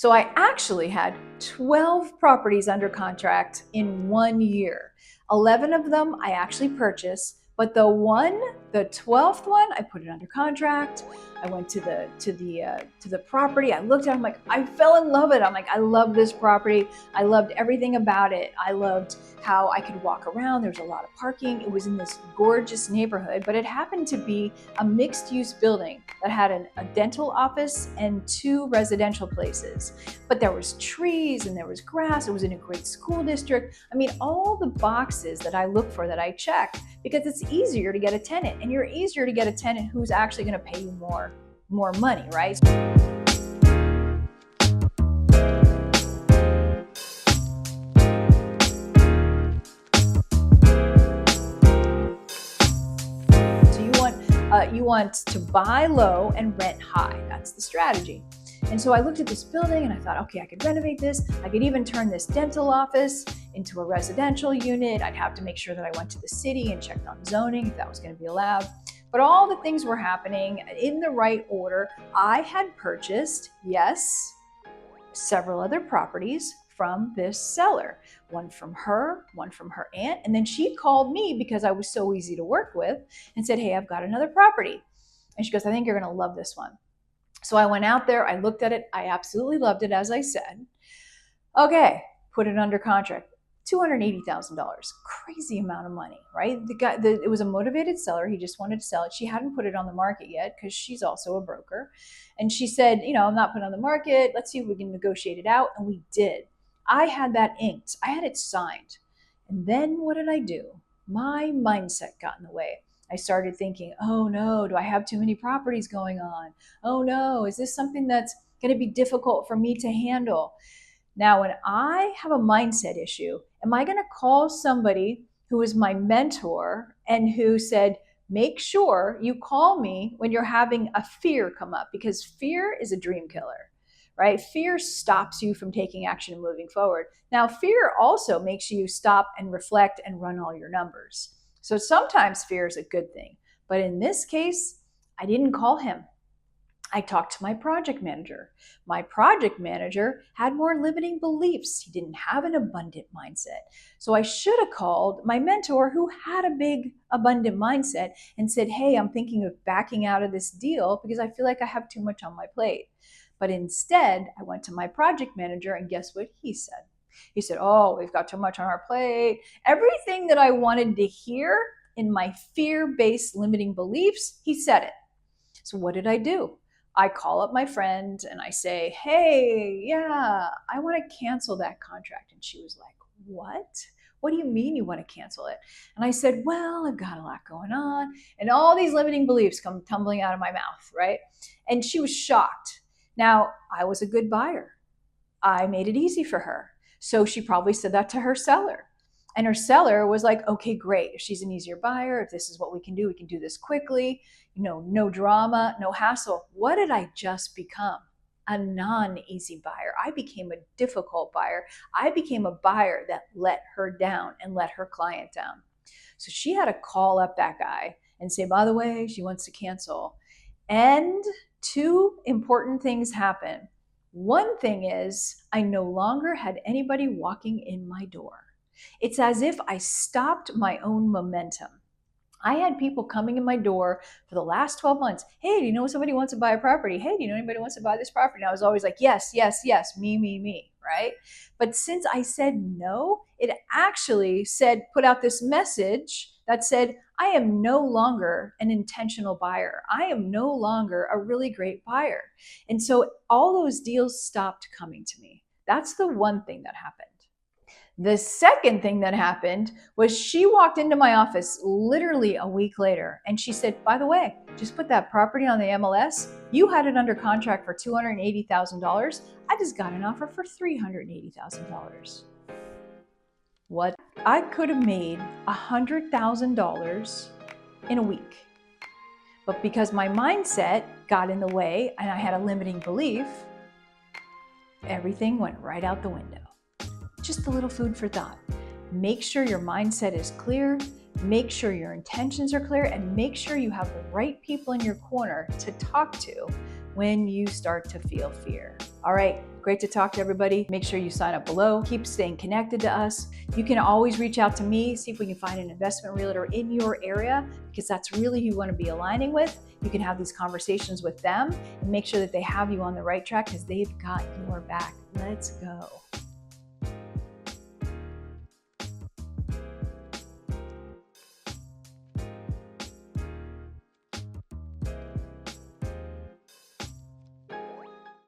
So I actually had 12 properties under contract in 1 year. 11 of them I actually purchased, but the 12th one, I put it under contract. I went to the property. I looked at it. I'm like, I fell in love with it. I'm like, I love this property. I loved everything about it. I loved how I could walk around. There was a lot of parking. It was in this gorgeous neighborhood, but it happened to be a mixed-use building that had a dental office and 2 residential places. But there was trees and there was grass. It was in a great school district. I mean, all the boxes that I look for, that I check, because it's easier to get a tenant, and you're easier to get a tenant who's actually going to pay you more money, right? So you want to buy low and rent high. That's the strategy. And so I looked at this building and I thought, okay, I could renovate this. I could even turn this dental office into a residential unit. I'd have to make sure that I went to the city and checked on zoning if that was going to be allowed. But all the things were happening in the right order. I had purchased, yes, several other properties from this seller, one from her aunt, and then she called me because I was so easy to work with and said, hey, I've got another property. And she goes, I think you're going to love this one. So I went out there, I looked at it, I absolutely loved it, as I said. Okay, put it under contract. $280,000, crazy amount of money, right? It was a motivated seller. He just wanted to sell it. She hadn't put it on the market yet because she's also a broker. And she said, I'm not putting it on the market. Let's see if we can negotiate it out. And we did. I had that inked. I had it signed. And then what did I do? My mindset got in the way. I started thinking, oh no, do I have too many properties going on? Oh no, is this something that's going to be difficult for me to handle? Now, when I have a mindset issue, am I going to call somebody who is my mentor and who said, make sure you call me when you're having a fear come up, because fear is a dream killer, right? Fear stops you from taking action and moving forward. Now, fear also makes you stop and reflect and run all your numbers. So sometimes fear is a good thing. But in this case, I didn't call him. I talked to my project manager. My project manager had more limiting beliefs. He didn't have an abundant mindset. So I should have called my mentor, who had a big abundant mindset, and said, hey, I'm thinking of backing out of this deal because I feel like I have too much on my plate. But instead, I went to my project manager, and guess what he said? He said, oh, we've got too much on our plate. Everything that I wanted to hear in my fear-based limiting beliefs, he said it. So what did I do? I call up my friend and I say, hey, yeah, I want to cancel that contract. And she was like, what? What do you mean you want to cancel it? And I said, well, I've got a lot going on. And all these limiting beliefs come tumbling out of my mouth, right? And she was shocked. Now, I was a good buyer. I made it easy for her. So she probably said that to her seller. And her seller was like, okay, great. If she's an easier buyer, if this is what we can do this quickly, no drama, no hassle. What did I just become? A non-easy buyer. I became a difficult buyer. I became a buyer that let her down and let her client down. So she had to call up that guy and say, by the way, she wants to cancel. And 2 important things happen. One thing is, I no longer had anybody walking in my door. It's as if I stopped my own momentum. I had people coming in my door for the last 12 months. Hey, do you know somebody wants to buy a property? Hey, do you know anybody wants to buy this property? And I was always like, yes, yes, yes, me, right? But since I said no, it actually put out this message that said, I am no longer an intentional buyer. I am no longer a really great buyer. And so all those deals stopped coming to me. That's the one thing that happened. The second thing that happened was she walked into my office literally a week later and she said, by the way, just put that property on the MLS. You had it under contract for $280,000. I just got an offer for $380,000. What? I could have made $100,000 in a week. But because my mindset got in the way and I had a limiting belief, everything went right out the window. Just a little food for thought. Make sure your mindset is clear, make sure your intentions are clear, and make sure you have the right people in your corner to talk to when you start to feel fear. All right, Great to talk to everybody. Make sure you sign up below. Keep staying connected to us. You can always reach out to me, see if we can find an investment realtor in your area, because that's really who you want to be aligning with. You can have these conversations with them and make sure that they have you on the right track because they've got your back. Let's go.